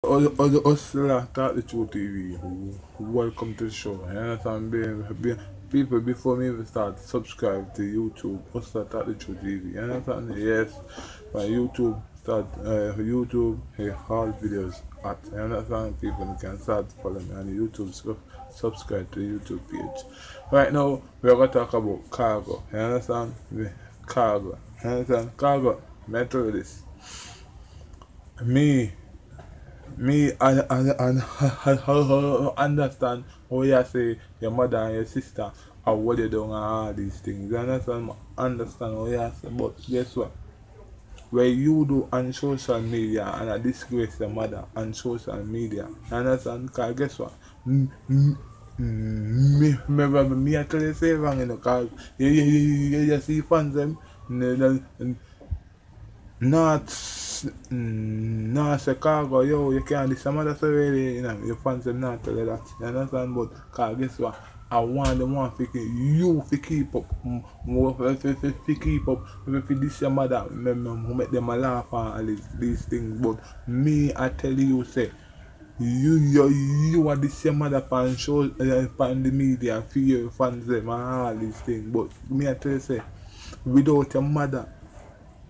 Other Hustler Talk the Truth TV. Welcome to the show. You understand? People, before me even start, subscribe to YouTube. Hustler Talk the Truth TV. You understand? Yes, my YouTube start. YouTube, hey, all videos at. You understand? People you can start following me on YouTube. So subscribe to the YouTube page. Right now, we're gonna talk about cargo. You understand? Cargo. You understand? Cargo. Mental this. Me I understand how you say your mother and your sister are what they do and all these things. You understand how you say, but guess what? Where you do on social media and I disgrace your mother on social media. You understand? Because guess what? Me I tell you say wrong, because you see fans them not Chicago, yo, you can't do some other already, your fans them not tell you that, you understand? But cause guess what? I want the one to you to keep up, more to keep up, if this your mother, make them a laugh and all these things. But me, I tell you, say, you are this your mother pan show, pan the media, for your fans them and all these things. But me, I tell you, say, without your mother,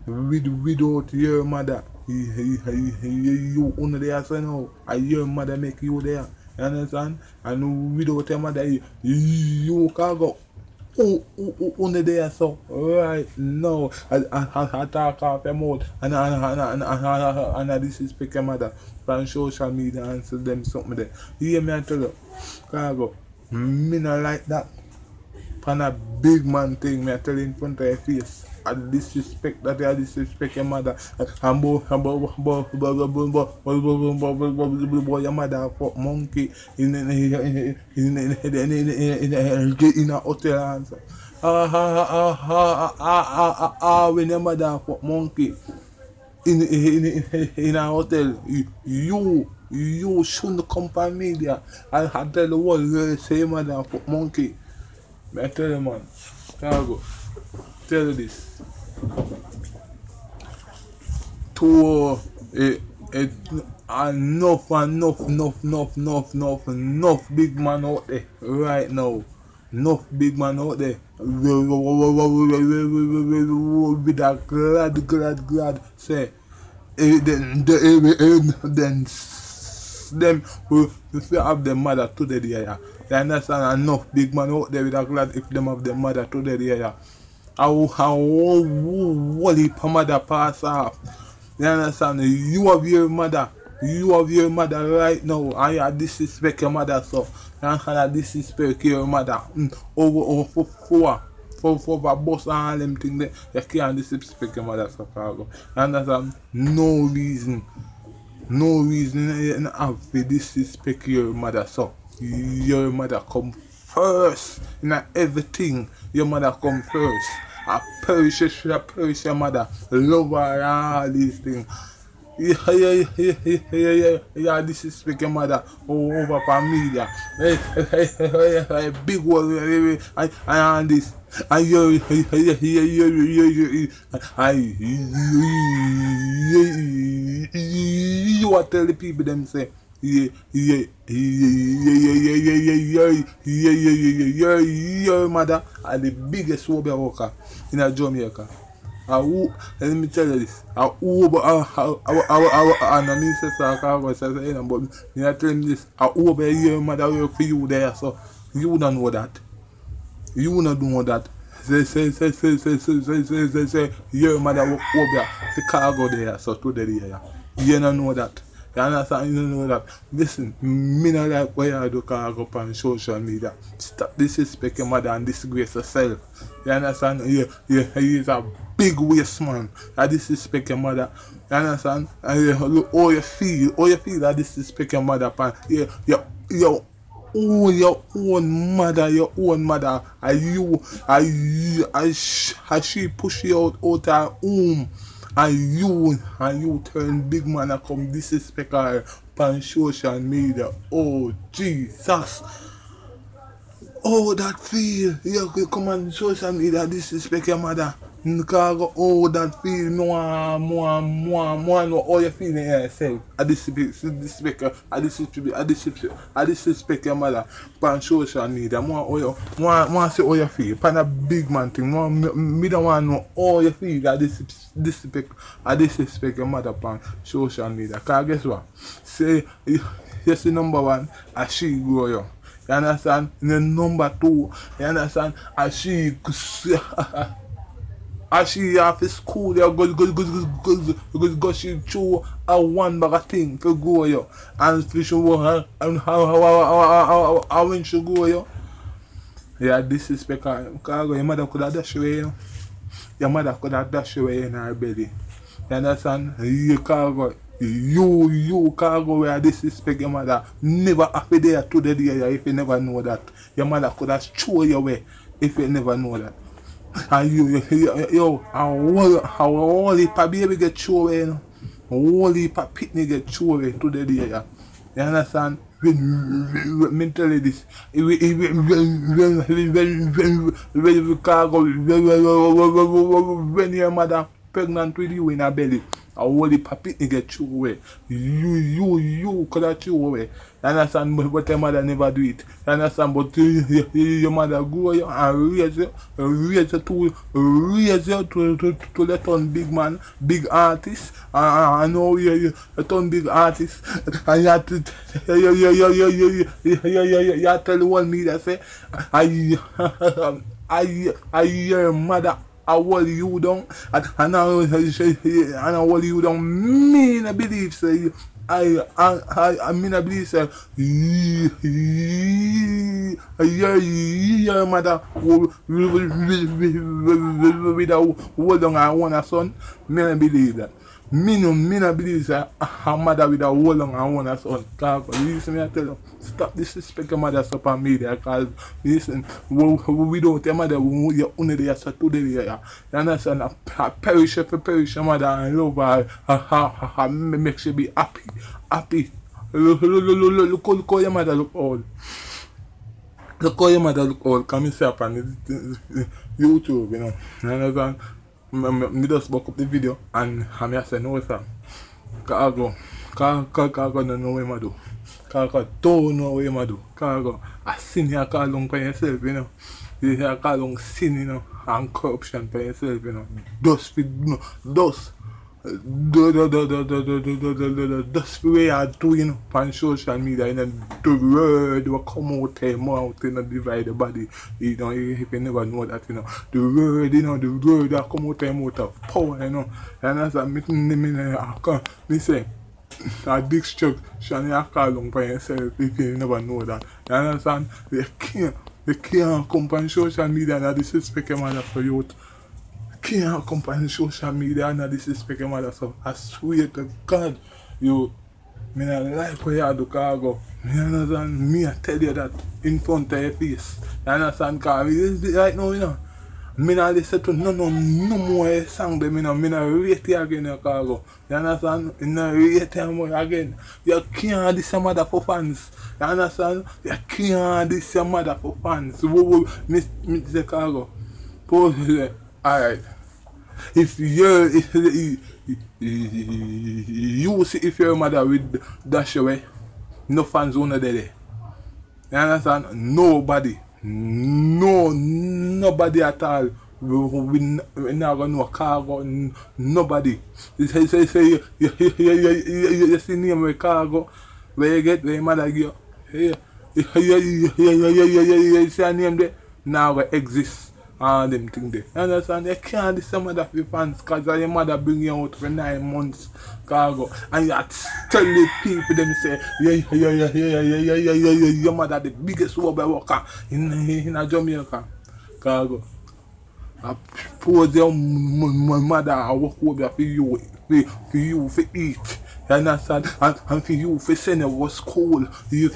without your mother, you only there so now, and your mother make you there. You understand? And without your mother, you can't go. Only there so right now. I talk off your mouth and I disrespect your mother on social media and say them something there. You hear me? I tell you, cargo. Me not like that. Pan a big man thing, me I tell you in front of your face. I disrespect that I disrespect your mother. And your mother fuck monkey in a hotel answer. When your mother fuck monkey in a hotel, you shouldn't come for media. I tell the world say your mother fuck monkey. I tell you, man, cargo, tell you this. To enough big man out there right now. Enough big man out there with a glad say then them will have their mother to the area. You understand? Enough big man out there with a glad if them have their mother to the area. How heap mother pass off. You understand? You have your mother. You have your mother right now. And you disrespect your mother, so you understand? Disrespect your mother. For a boss and all them things there. You can't disrespect your mother, so cargo. You understand? No reason you have to disrespect your mother, so your mother come first in everything. Your mother come first. I perish your mother, love her and all these things. Yeah, disrespect your mother over familia. Big one and this. And you are tell the people them say your mother are the biggest Uber worker in Jamaica. Let me tell you this. Uber and I mean say but me I tell him this. Uber your mother work for you there, so you don't know that. You don't know that. Say your mother work over the cargo there, so to the area. You don't know that. You understand? You don't know that. Listen, me not like where I do cargo on social media. Stop disrespect your mother and disgrace yourself. You understand? He is a big waste man. I disrespect your mother. You understand? And look how you feel that disrespect your mother. Your own mother, and she push you out her home, and you turn big man and come disrespect her on social media. Oh Jesus! Oh that feel, you come on social media disrespect your mother. Because oh that feel more know how you feel in yourself. I disrespect your mother on social media. More say how you feel. Pan a big man thing. Me don't want to know how you feel. I disrespect your mother on social media. Cause guess what? Say you see number one, as she grow you. You understand? Then number two, you understand? As she after school, you go she through a one bag of thing to go you. And she show and how when she go you. Yeah, disrespect her. Because your mother could have dashed away, you know. Your mother could have dashed away in her belly. You understand? You can't go. You can't go where disrespect your mother. Never happy there to the day if you never know that. Your mother could have thrown you away if you never know that. And how all heap of baby get thrown away, you know. All heap of pitney get thrown away to the day. You understand? When tell you this, when your mother pregnant with you in her belly, a whole heap of pitney get thrown away. You could have thrown away. You understand? But your mother never do it. You understand? But your mother grow you and raise you to let on big man, big artist. I know you turn big artist. And you have to tell the one media say, I your mother. I hold you down, and I hold you down. Me I believe say I mean I believe say your mother with a hold on her one son. Me I believe that. Me no believe that her mother with a hold on her one son. Cause listen, me I tell you, stop disrespect your mother on media. Cause listen, we don't your mother you only there so today. You understand? I perish your mother and love her, make she be happy. Look how your mother look old. Look how your mother look old. Come and see up on YouTube, you know. You understand? Me just back up the video and I say no sir. Cause I don't know what I do. Cause I don't know what I do. Cause I sin here call down for yourself, you know. You hear call down sin, you know, and corruption for yourself, you know. Dust the way I do, you know, on social media, you know, the word will come out their mouth, you know, divide the body, you know, if you never know that, you know, the word, you know, the word that come out their mouth of power, you know, and as I me say, a destruction you call on for yourself if you never know that, you understand? You can't come on social media and disrespect your mother for youth. Can't come on social media and disrespect your mother, so I swear to God, me not like what you do, cargo. Me understand? Me I tell you that in front of your face. You understand? Cause right now, you know, me not listen to no more song them, you know. Me not rate you again, your cargo. You understand? Me not rate you more again. You can't diss your mother for fans. You understand? You can't diss your mother for fans. Me say cargo. Pause. Alright. If you see if your mother will dash away, no fans won't there. You understand? Nobody at all. We not gonna know cargo. Nobody. You say you see name with cargo. Where you get where your mother give you. You see a name there. Now it exists. And them thing there. You understand? You can't diss your mother for fans because your mother bring you out for 9 months cargo. And you tell the people them say, your mother the biggest rubber worker in Jamaica. Cargo. I pose your mother and work over for you for eat. You understand? And for you for send you to school. You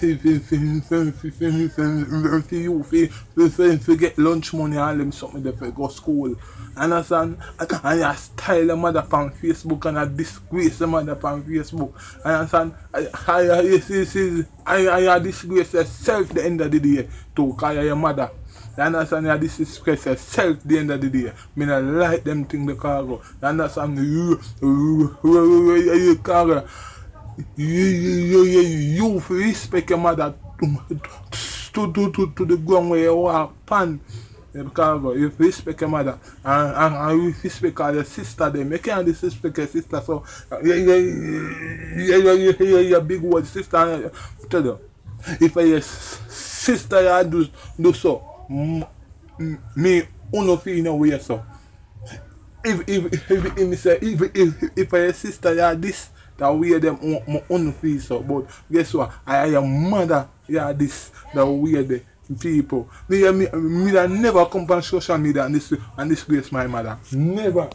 for get lunch money and them something there for go school. Understand? And you style your mother on Facebook and I disgrace your mother on Facebook. Understand? I disgrace yourself at the end of the day to call your mother. You understand? You disrespect yourself at the end of the day. Me not like them thing the cargo. You understand? You cargo. You respect your mother to the ground where you walk pan. Because you respect your mother and you respect your sister, then you can't disrespect your sister. So your big word sister. Tell you, if your sister you do so, me uno feel no way so. If your sister you this, that way them uno feel so. But guess what? Your mother you this, that way the people. Me never come on social media and disgrace my mother. Never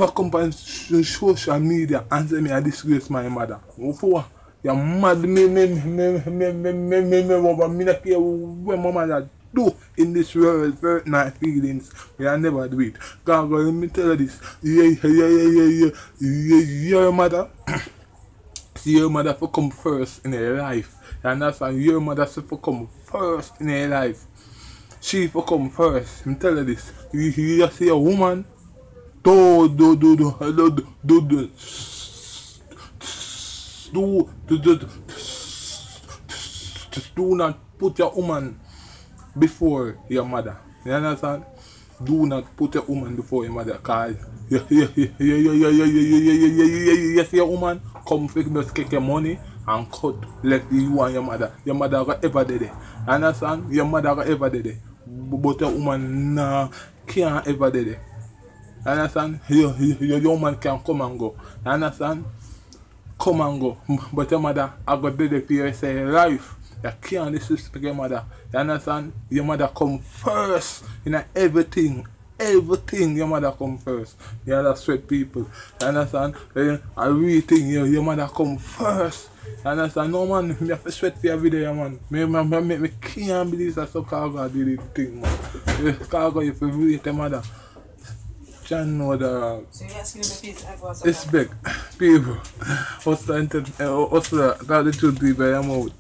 come on social media and say me I disgrace my mother. For you're mad me not care what my mother do in this world, hurt my feelings. I never do it. God, let me tell you this. Your mother see your mother for come first in her life. You understand? Your mother for come first in her life. She for come first. I'm telling you this. You see a woman do not put your woman before your mother. You understand? Do not put your woman before your mother, cause you see a woman come just take your money and cut like you and your mother. Your mother got ever did it. Understand? Your mother got ever did it. But your woman can't ever did it. Understand? Your woman can come and go. Understand? Come and go. But your mother I got did it for your life. You can't disrespect your mother. You understand? Your mother come first in everything. Everything your mother come first. You other sweat people. You understand? Everything your mother come first. You understand? No man, me have to sweat for every day, man. Me can't believe that so Cargo did it thing, man. Cargo you feel your mother. John know the so you're asking me to respect people. What's the truth people I'm out.